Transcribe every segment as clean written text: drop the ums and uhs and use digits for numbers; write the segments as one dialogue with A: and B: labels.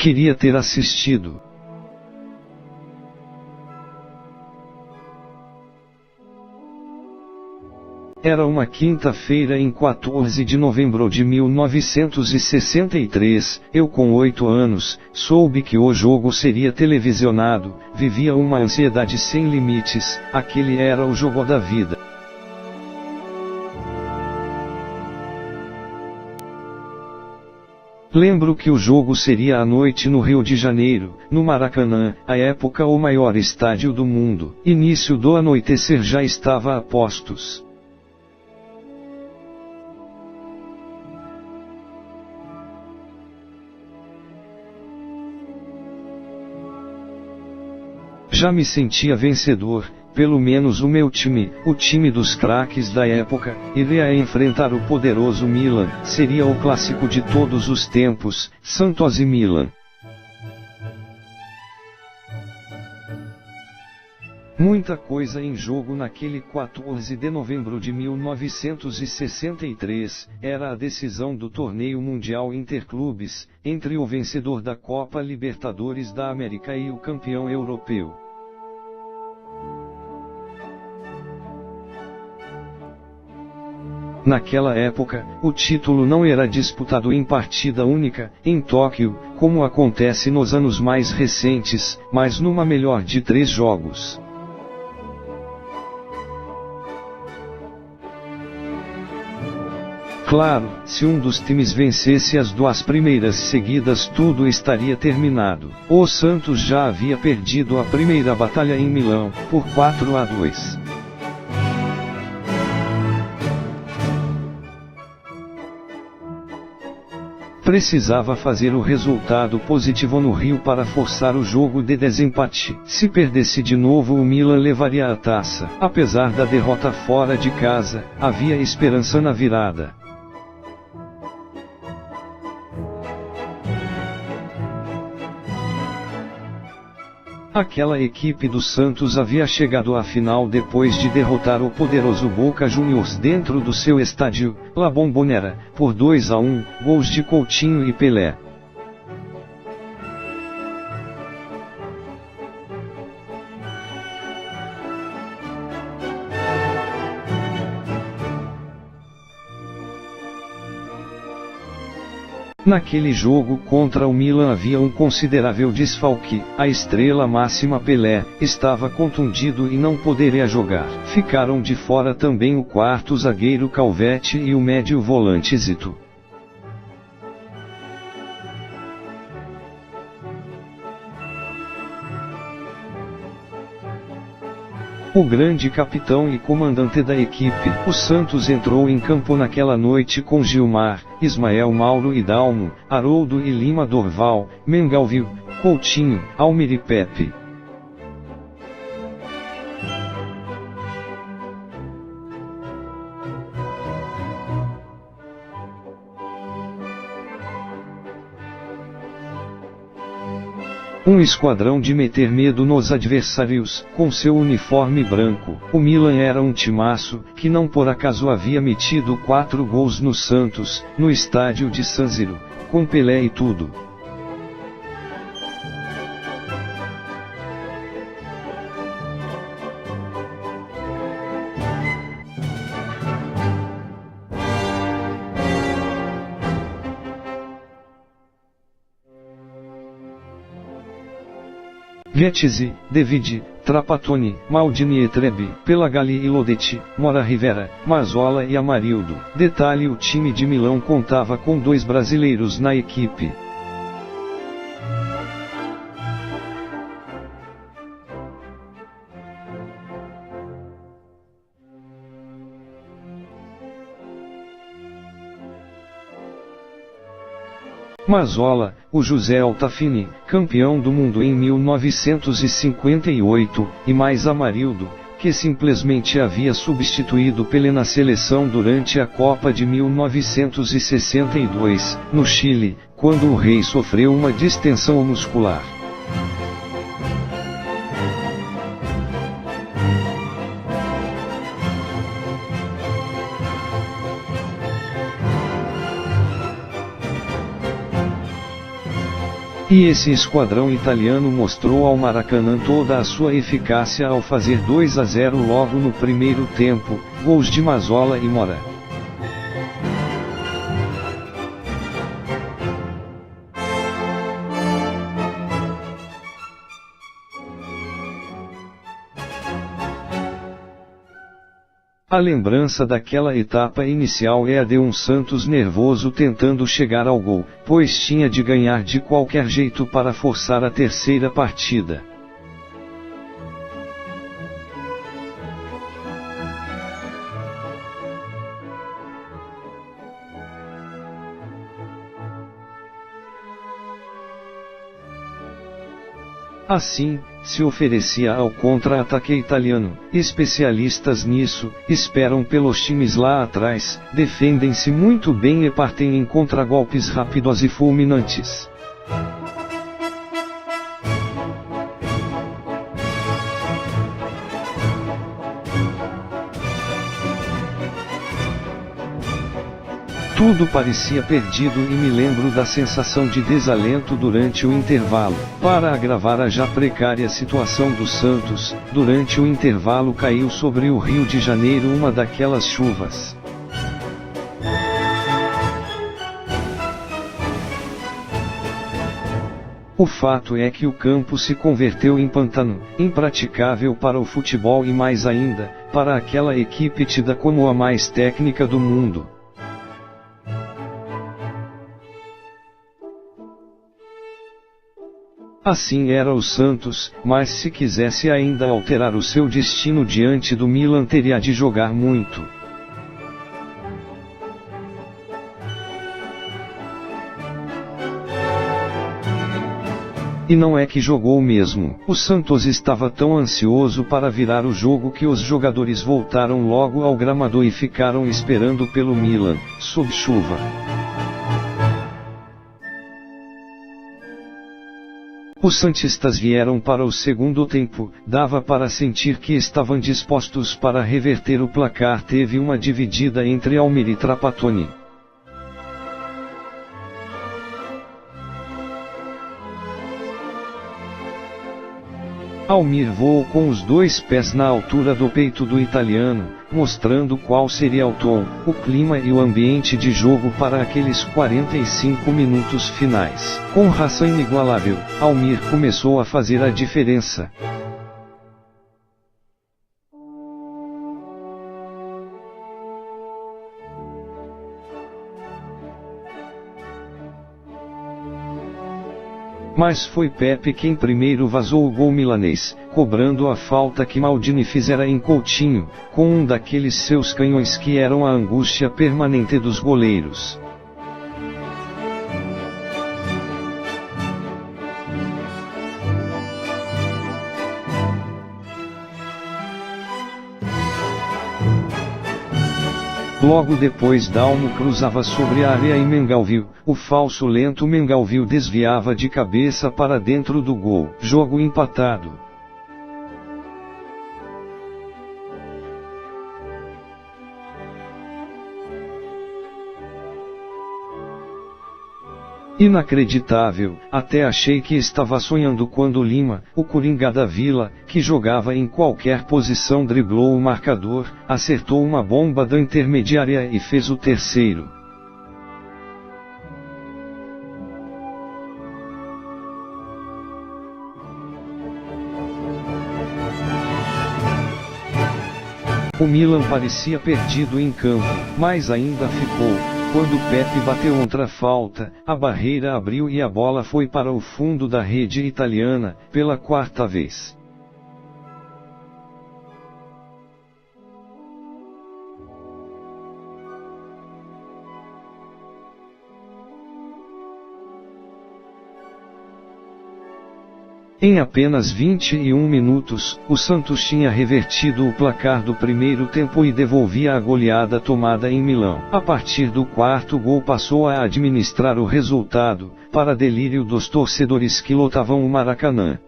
A: Queria ter assistido. Era uma quinta-feira em 14 de novembro de 1963, eu com 8 anos, soube que o jogo seria televisionado, vivia uma ansiedade sem limites, aquele era o jogo da vida. Lembro que o jogo seria à noite no Rio de Janeiro, no Maracanã, à época o maior estádio do mundo, início do anoitecer já estava a postos. Já me sentia vencedor, pelo menos o meu time, o time dos craques da época, iria enfrentar o poderoso Milan, seria o clássico de todos os tempos, Santos e Milan. Muita coisa em jogo naquele 14 de novembro de 1963, era a decisão do torneio mundial interclubes, entre o vencedor da Copa Libertadores da América e o campeão europeu. Naquela época, o título não era disputado em partida única, em Tóquio, como acontece nos anos mais recentes, mas numa melhor de 3 jogos. Claro, se um dos times vencesse as 2 primeiras seguidas tudo estaria terminado. O Santos já havia perdido a primeira batalha em Milão, por 4-2. Precisava fazer o resultado positivo no Rio para forçar o jogo de desempate. Se perdesse de novo o Milan levaria a taça. Apesar da derrota fora de casa, havia esperança na virada. Aquela equipe do Santos havia chegado à final depois de derrotar o poderoso Boca Juniors dentro do seu estádio, La Bombonera, por 2-1, gols de Coutinho e Pelé. Naquele jogo contra o Milan havia um considerável desfalque, a estrela máxima Pelé, estava contundido e não poderia jogar. Ficaram de fora também o quarto zagueiro Calvete e o médio volante Zito. O grande capitão e comandante da equipe, o Santos entrou em campo naquela noite com Gilmar, Ismael Mauro e Dalmo, Haroldo e Lima Dorval, Mengalvio, Coutinho, Almir e Pepe. Um esquadrão de meter medo nos adversários, com seu uniforme branco. O Milan era um timaço, que não por acaso havia metido 4 gols no Santos, no estádio de San Siro, com Pelé e tudo. Vietzi, David, Trapattoni, Maldini e Trebi, Pelagali e Lodetti, Mora Rivera, Marzola e Amarildo. Detalhe: o time de Milão contava com 2 brasileiros na equipe. Marzola, o José Altafini, campeão do mundo em 1958, e mais Amarildo, que simplesmente havia substituído Pelé na seleção durante a Copa de 1962, no Chile, quando o rei sofreu uma distensão muscular. E esse esquadrão italiano mostrou ao Maracanã toda a sua eficácia ao fazer 2-0 logo no primeiro tempo, gols de Mazzola e Mora. A lembrança daquela etapa inicial é a de um Santos nervoso tentando chegar ao gol, pois tinha de ganhar de qualquer jeito para forçar a terceira partida. Assim, se oferecia ao contra-ataque italiano. Especialistas nisso, esperam pelos times lá atrás, defendem-se muito bem e partem em contragolpes rápidos e fulminantes. Tudo parecia perdido e me lembro da sensação de desalento durante o intervalo. Para agravar a já precária situação do Santos, durante o intervalo caiu sobre o Rio de Janeiro uma daquelas chuvas. O fato é que o campo se converteu em pantano, impraticável para o futebol e mais ainda, para aquela equipe tida como a mais técnica do mundo. Assim era o Santos, mas se quisesse ainda alterar o seu destino diante do Milan teria de jogar muito. E não é que jogou mesmo. O Santos estava tão ansioso para virar o jogo que os jogadores voltaram logo ao gramado e ficaram esperando pelo Milan, sob chuva. Os santistas vieram para o segundo tempo, dava para sentir que estavam dispostos para reverter o placar. Teve uma dividida entre Almir e Trapattoni. Almir voou com os dois pés na altura do peito do italiano, mostrando qual seria o tom, o clima e o ambiente de jogo para aqueles 45 minutos finais. Com raça inigualável, Almir começou a fazer a diferença. Mas foi Pepe quem primeiro vazou o gol milanês, cobrando a falta que Maldini fizera em Coutinho, com um daqueles seus canhões que eram a angústia permanente dos goleiros. Logo depois Dalmo cruzava sobre a área e Mengalvio, o falso lento Mengalvio desviava de cabeça para dentro do gol. Jogo empatado. Inacreditável, até achei que estava sonhando quando Lima, o Coringa da Vila, que jogava em qualquer posição, driblou o marcador, acertou uma bomba da intermediária e fez o terceiro. O Milan parecia perdido em campo, mas ainda ficou. Quando Pepe bateu outra falta, a barreira abriu e a bola foi para o fundo da rede italiana, pela quarta vez. Em apenas 21 minutos, o Santos tinha revertido o placar do primeiro tempo e devolvia a goleada tomada em Milão. A partir do quarto gol passou a administrar o resultado, para delírio dos torcedores que lotavam o Maracanã.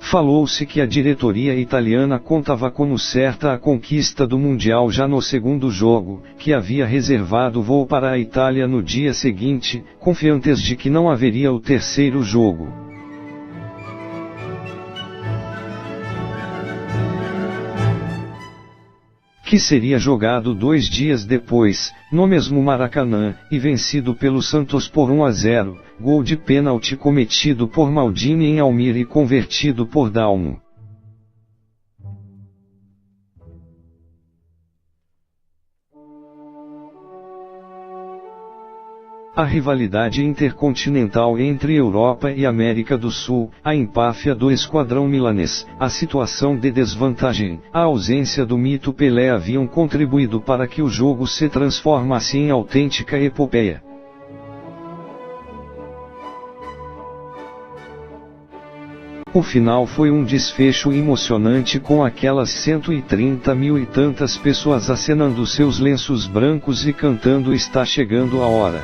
A: Falou-se que a diretoria italiana contava como certa a conquista do Mundial já no segundo jogo, que havia reservado voo para a Itália no dia seguinte, confiantes de que não haveria o terceiro jogo. Que seria jogado 2 dias depois, no mesmo Maracanã, e vencido pelo Santos por 1-0, gol de pênalti cometido por Maldini em Almir e convertido por Dalmo. A rivalidade intercontinental entre Europa e América do Sul, a empáfia do esquadrão milanês, a situação de desvantagem, a ausência do mito Pelé haviam contribuído para que o jogo se transformasse em autêntica epopeia. O final foi um desfecho emocionante com aquelas 130 mil e tantas pessoas acenando seus lenços brancos e cantando "Está chegando a hora".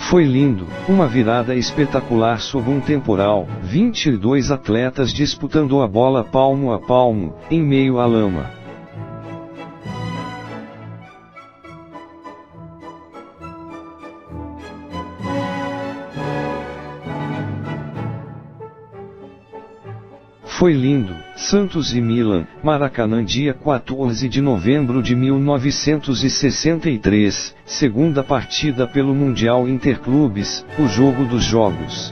A: Foi lindo, uma virada espetacular sob um temporal, 22 atletas disputando a bola palmo a palmo, em meio à lama. Foi lindo, Santos e Milan, Maracanã, dia 14 de novembro de 1963, segunda partida pelo Mundial Interclubes, o jogo dos jogos.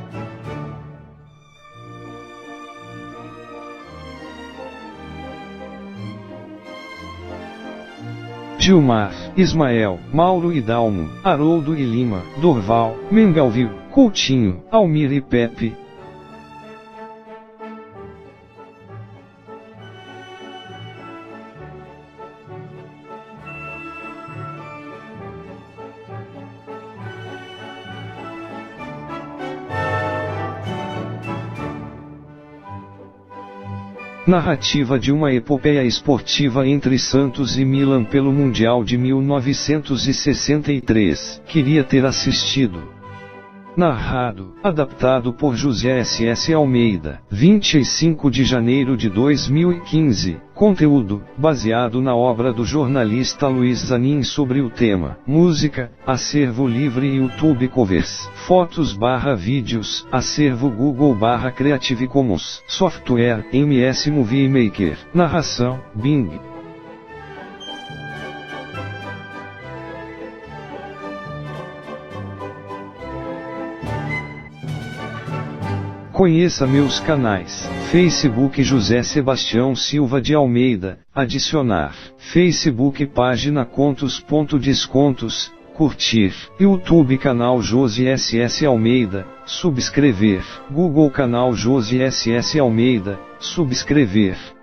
A: Gilmar, Ismael, Mauro e Dalmo, Haroldo e Lima, Dorval, Mengalvio, Coutinho, Almir e Pepe. Narrativa de uma epopeia esportiva entre Santos e Milan pelo Mundial de 1963. Queria ter assistido. Narrado, adaptado por José S.S. Almeida, 25 de janeiro de 2015. Conteúdo, baseado na obra do jornalista Luiz Zanin sobre o tema. Música, Acervo Livre e YouTube Covers. Fotos/vídeos, Acervo Google/Creative Commons. Software, MS Movie Maker. Narração, Bing. Conheça meus canais, Facebook José Sebastião Silva de Almeida, adicionar, Facebook página Contos.Descontos, curtir, YouTube canal Josi SS Almeida, subscrever, Google canal Josi SS Almeida, subscrever.